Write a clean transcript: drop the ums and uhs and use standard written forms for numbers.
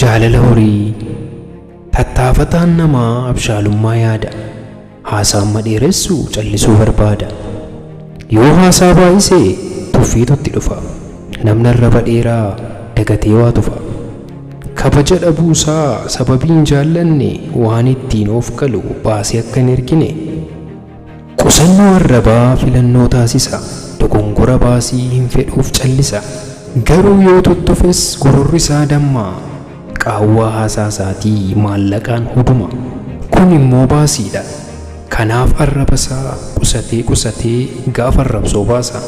Jaalala horii tattaafataan namaa abshaalummaa yaada. Haasaan madheeressu callisuu barbaada. Yoo haasaa baay'isee tuffiitutti dhufa. Namni arraba dheeraa dagatee waa tufa. Kabaja dhabuusaa sababiin jaallanne waan ittiin of galu baasee akka hin ergine. Qusannoo arrabaa filannoo taasisa. Dogongora baasii hin fedhuuf callisa. Garuu yoo tuttufes gururri isaa damma. Qaawwaa haasaa isaatii maallaqaan huduma. Kun immoo baasiidha. Kanaaf arraba isaa qusatee gaafa arrabsoo baasa.